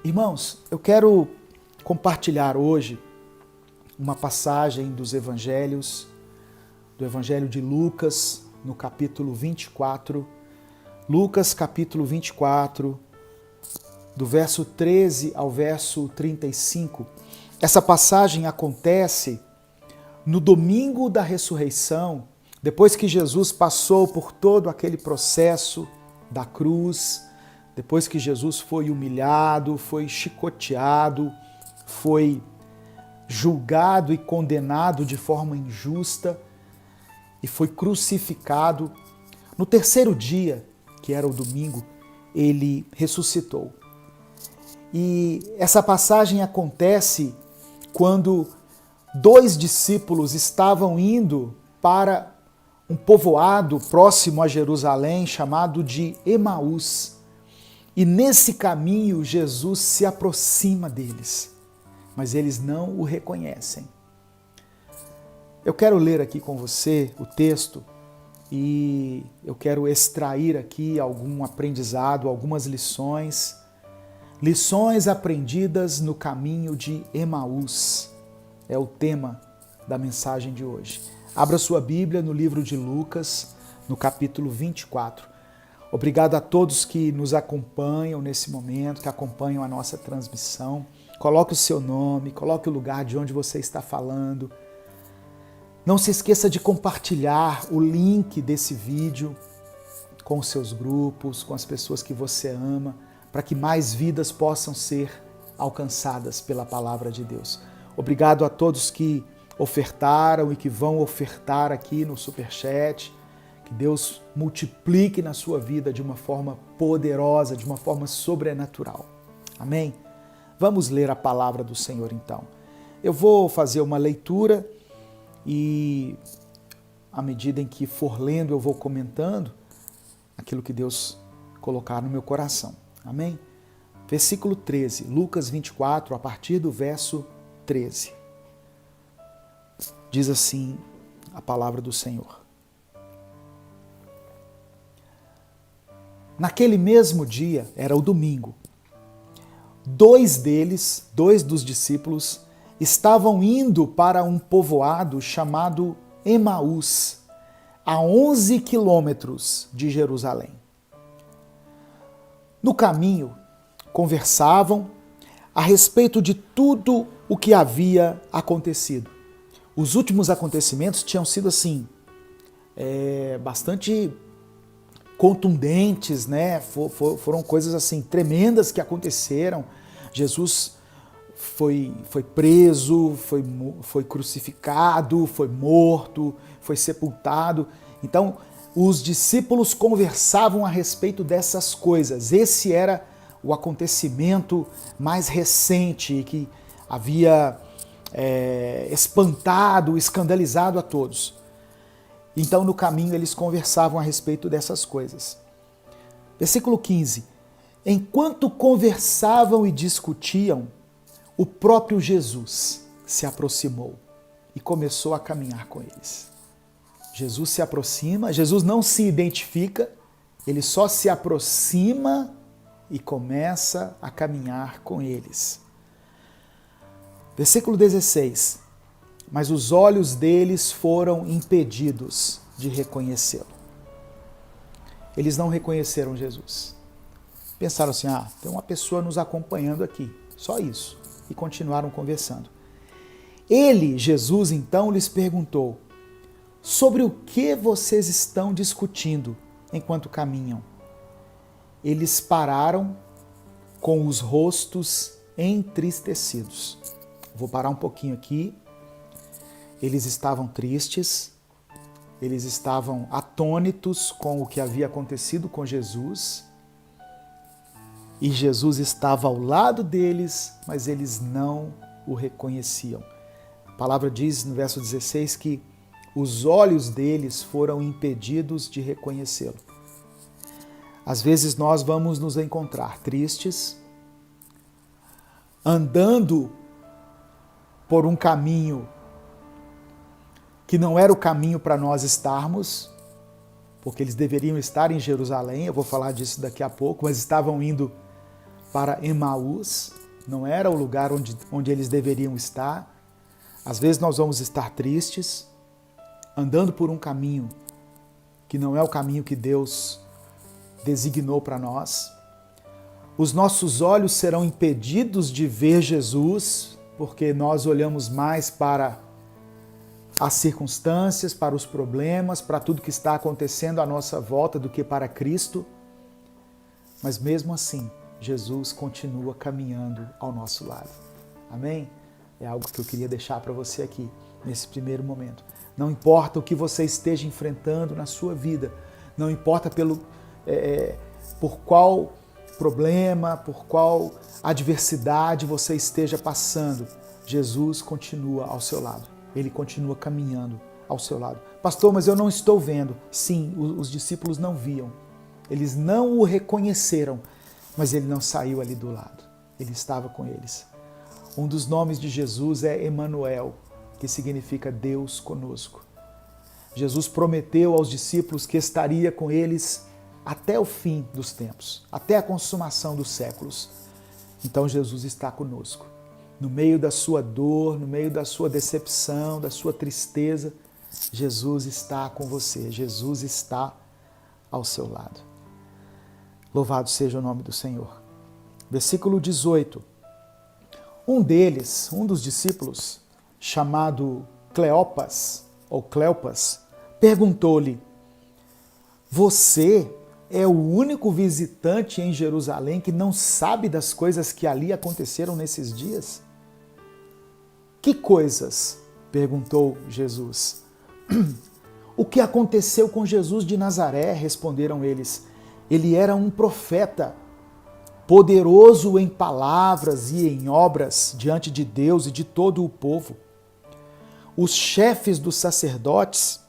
Irmãos, eu quero compartilhar hoje uma passagem dos evangelhos, do Evangelho de Lucas, no capítulo 24. Lucas, capítulo 24, do verso 13 ao verso 35. Essa passagem acontece no domingo da ressurreição, depois que Jesus passou por todo aquele processo da cruz, depois que Jesus foi humilhado, foi chicoteado, foi julgado e condenado de forma injusta e foi crucificado. No terceiro dia, que era o domingo, ele ressuscitou. E essa passagem acontece quando dois discípulos estavam indo para um povoado próximo a Jerusalém chamado de Emaús. E nesse caminho Jesus se aproxima deles, mas eles não o reconhecem. Eu quero ler aqui com você o texto e eu quero extrair aqui algum aprendizado, algumas lições aprendidas no caminho de Emaús. É o tema da mensagem de hoje. Abra sua Bíblia no livro de Lucas, no capítulo 24. Obrigado a todos que nos acompanham nesse momento, que acompanham a nossa transmissão. Coloque o seu nome, coloque o lugar de onde você está falando. Não se esqueça de compartilhar o link desse vídeo com os seus grupos, com as pessoas que você ama, para que mais vidas possam ser alcançadas pela palavra de Deus. Obrigado a todos que ofertaram e que vão ofertar aqui no Superchat. Que Deus multiplique na sua vida de uma forma poderosa, de uma forma sobrenatural. Amém? Vamos ler a palavra do Senhor então. Eu vou fazer uma leitura e à medida em que for lendo eu vou comentando aquilo que Deus colocar no meu coração. Amém? Versículo 13, Lucas 24, a partir do verso 13. Diz assim a palavra do Senhor. Naquele mesmo dia, era o domingo, dois dos discípulos, estavam indo para um povoado chamado Emaús, a 11 quilômetros de Jerusalém. No caminho, conversavam a respeito de tudo o que havia acontecido. Os últimos acontecimentos tinham sido assim, bastante contundentes, né? Foram coisas assim tremendas que aconteceram. Jesus foi preso, foi crucificado, foi morto, foi sepultado. Então, os discípulos conversavam a respeito dessas coisas. Esse era o acontecimento mais recente que havia espantado, escandalizado a todos. Então, no caminho, eles conversavam a respeito dessas coisas. Versículo 15. Enquanto conversavam e discutiam, o próprio Jesus se aproximou e começou a caminhar com eles. Jesus se aproxima, Jesus não se identifica, ele só se aproxima e começa a caminhar com eles. Versículo 16. Mas os olhos deles foram impedidos de reconhecê-lo. Eles não reconheceram Jesus. Pensaram assim, tem uma pessoa nos acompanhando aqui, só isso. E continuaram conversando. Ele, Jesus, então lhes perguntou, sobre o que vocês estão discutindo enquanto caminham? Eles pararam com os rostos entristecidos. Vou parar um pouquinho aqui. Eles estavam tristes, eles estavam atônitos com o que havia acontecido com Jesus, e Jesus estava ao lado deles, mas eles não o reconheciam. A palavra diz no verso 16 que os olhos deles foram impedidos de reconhecê-lo. Às vezes nós vamos nos encontrar tristes, andando por um caminho que não era o caminho para nós estarmos, porque eles deveriam estar em Jerusalém, eu vou falar disso daqui a pouco, mas estavam indo para Emaús, não era o lugar onde eles deveriam estar. Às vezes nós vamos estar tristes, andando por um caminho que não é o caminho que Deus designou para nós. Os nossos olhos serão impedidos de ver Jesus, porque nós olhamos mais para as circunstâncias, para os problemas, para tudo que está acontecendo à nossa volta do que para Cristo. Mas mesmo assim, Jesus continua caminhando ao nosso lado. Amém? É algo que eu queria deixar para você aqui, nesse primeiro momento. Não importa o que você esteja enfrentando na sua vida, não importa por qual problema, por qual adversidade você esteja passando, Jesus continua ao seu lado. Ele continua caminhando ao seu lado. Pastor, mas eu não estou vendo. Sim, os discípulos não viam. Eles não o reconheceram, mas ele não saiu ali do lado. Ele estava com eles. Um dos nomes de Jesus é Emanuel, que significa Deus conosco. Jesus prometeu aos discípulos que estaria com eles até o fim dos tempos, até a consumação dos séculos. Então Jesus está conosco. No meio da sua dor, no meio da sua decepção, da sua tristeza, Jesus está com você, Jesus está ao seu lado. Louvado seja o nome do Senhor. Versículo 18. Um deles, um dos discípulos, chamado Cleopas, perguntou-lhe: Você é o único visitante em Jerusalém que não sabe das coisas que ali aconteceram nesses dias? Que coisas? Perguntou Jesus. O que aconteceu com Jesus de Nazaré? Responderam eles. Ele era um profeta, poderoso em palavras e em obras diante de Deus e de todo o povo. Os chefes dos sacerdotes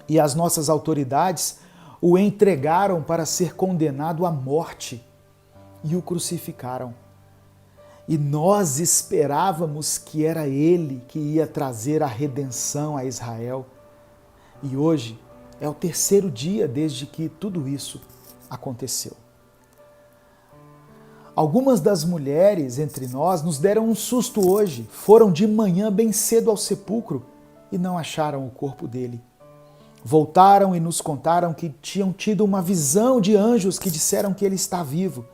e as nossas autoridades o entregaram para ser condenado à morte e o crucificaram. E nós esperávamos que era ele que ia trazer a redenção a Israel. E hoje é o terceiro dia desde que tudo isso aconteceu. Algumas das mulheres entre nós nos deram um susto hoje. Foram de manhã bem cedo ao sepulcro e não acharam o corpo dele. Voltaram e nos contaram que tinham tido uma visão de anjos que disseram que ele está vivo.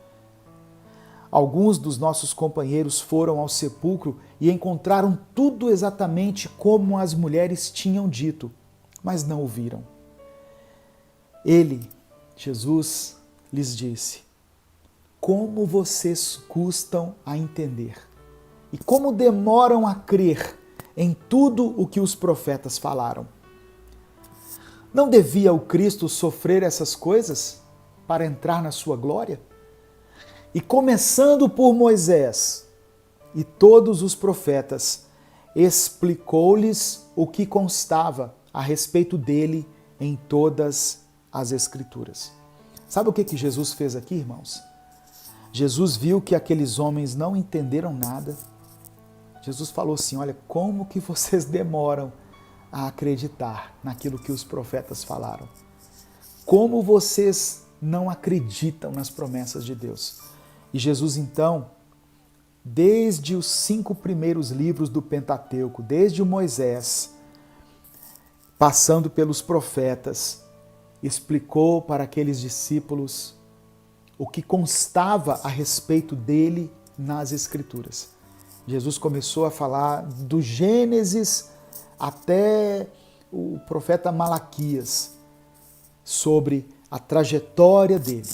Alguns dos nossos companheiros foram ao sepulcro e encontraram tudo exatamente como as mulheres tinham dito, mas não o viram. Ele, Jesus, lhes disse: Como vocês custam a entender e como demoram a crer em tudo o que os profetas falaram. Não devia o Cristo sofrer essas coisas para entrar na sua glória? E começando por Moisés e todos os profetas, explicou-lhes o que constava a respeito dele em todas as Escrituras. Sabe o que Jesus fez aqui, irmãos? Jesus viu que aqueles homens não entenderam nada. Jesus falou assim: olha, como que vocês demoram a acreditar naquilo que os profetas falaram? Como vocês não acreditam nas promessas de Deus? E Jesus, então, desde os 5 primeiros livros do Pentateuco, desde o Moisés, passando pelos profetas, explicou para aqueles discípulos o que constava a respeito dele nas Escrituras. Jesus começou a falar do Gênesis até o profeta Malaquias sobre a trajetória dele,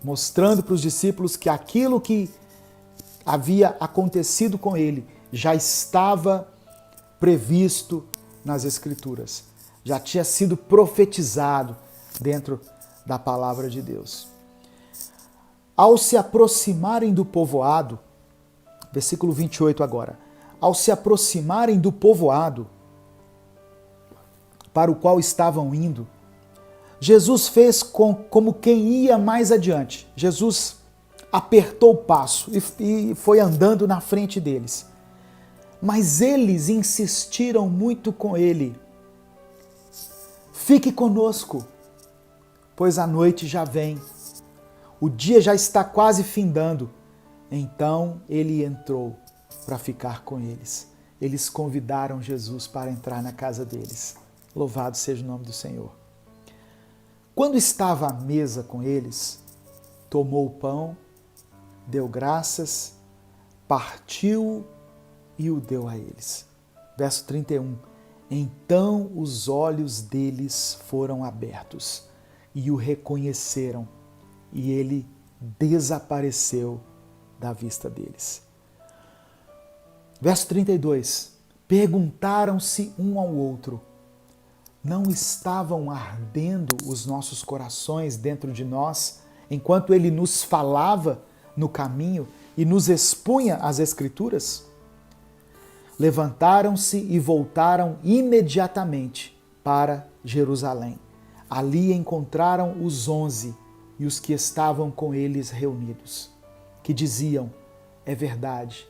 mostrando para os discípulos que aquilo que havia acontecido com ele já estava previsto nas Escrituras, já tinha sido profetizado dentro da palavra de Deus. Ao se aproximarem do povoado, versículo 28 agora, ao se aproximarem do povoado para o qual estavam indo, Jesus fez como quem ia mais adiante. Jesus apertou o passo e foi andando na frente deles. Mas eles insistiram muito com ele: Fique conosco, pois a noite já vem. O dia já está quase findando Então ele entrou para ficar com eles. Eles convidaram Jesus para entrar na casa deles. Louvado seja o nome do Senhor. Quando estava à mesa com eles, tomou o pão, deu graças, partiu e o deu a eles. Verso 31. Então os olhos deles foram abertos e o reconheceram, e ele desapareceu da vista deles. Verso 32. Perguntaram-se um ao outro: não estavam ardendo os nossos corações dentro de nós, enquanto ele nos falava no caminho e nos expunha as Escrituras? Levantaram-se e voltaram imediatamente para Jerusalém. Ali encontraram os 11 e os que estavam com eles reunidos, que diziam: é verdade,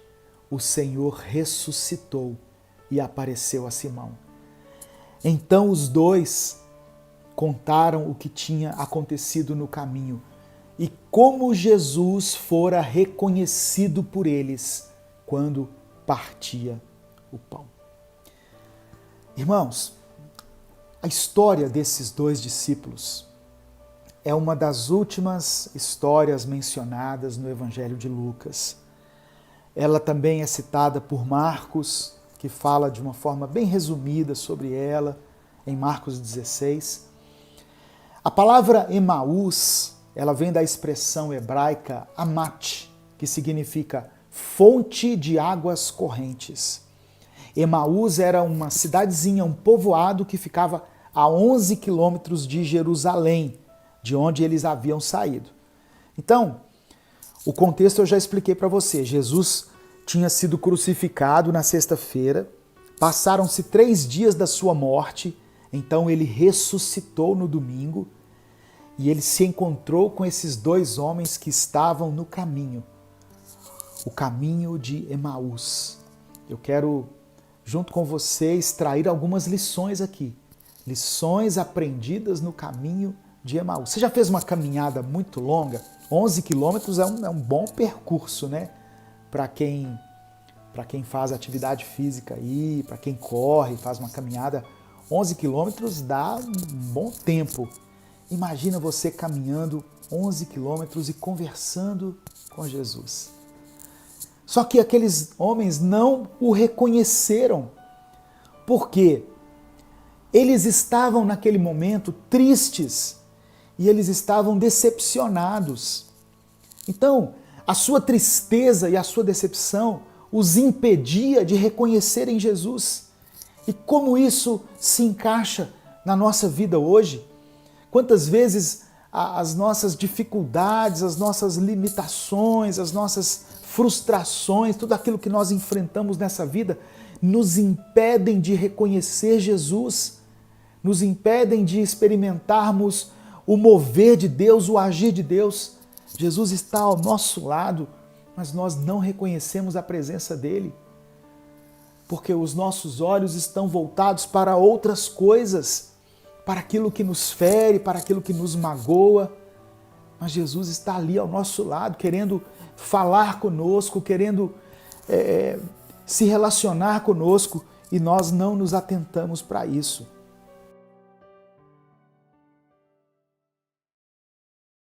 o Senhor ressuscitou e apareceu a Simão. Então os dois contaram o que tinha acontecido no caminho e como Jesus fora reconhecido por eles quando partia o pão. Irmãos, a história desses dois discípulos é uma das últimas histórias mencionadas no Evangelho de Lucas. Ela também é citada por Marcos, que fala de uma forma bem resumida sobre ela, em Marcos 16. A palavra Emaús, ela vem da expressão hebraica amat, que significa fonte de águas correntes. Emaús era uma cidadezinha, um povoado que ficava a 11 quilômetros de Jerusalém, de onde eles haviam saído. Então, o contexto eu já expliquei para você. Jesus tinha sido crucificado na sexta-feira, passaram-se 3 dias da sua morte, então ele ressuscitou no domingo e ele se encontrou com esses 2 homens que estavam no caminho, o caminho de Emaús. Eu quero, junto com você, extrair algumas lições aqui, lições aprendidas no caminho de Emaús. Você já fez uma caminhada muito longa? 11 quilômetros é um bom percurso, né? Para quem faz atividade física aí, para quem corre, faz uma caminhada, 11 quilômetros dá um bom tempo. Imagina você caminhando 11 quilômetros e conversando com Jesus. Só que aqueles homens não o reconheceram. Por quê? Eles estavam naquele momento tristes e eles estavam decepcionados. Então, a sua tristeza e a sua decepção os impedia de reconhecerem Jesus. E como isso se encaixa na nossa vida hoje? Quantas vezes as nossas dificuldades, as nossas limitações, as nossas frustrações, tudo aquilo que nós enfrentamos nessa vida, nos impedem de reconhecer Jesus, nos impedem de experimentarmos o mover de Deus, o agir de Deus. Jesus está ao nosso lado, mas nós não reconhecemos a presença dele, porque os nossos olhos estão voltados para outras coisas, para aquilo que nos fere, para aquilo que nos magoa. Mas Jesus está ali ao nosso lado, querendo falar conosco, querendo se relacionar conosco, e nós não nos atentamos para isso.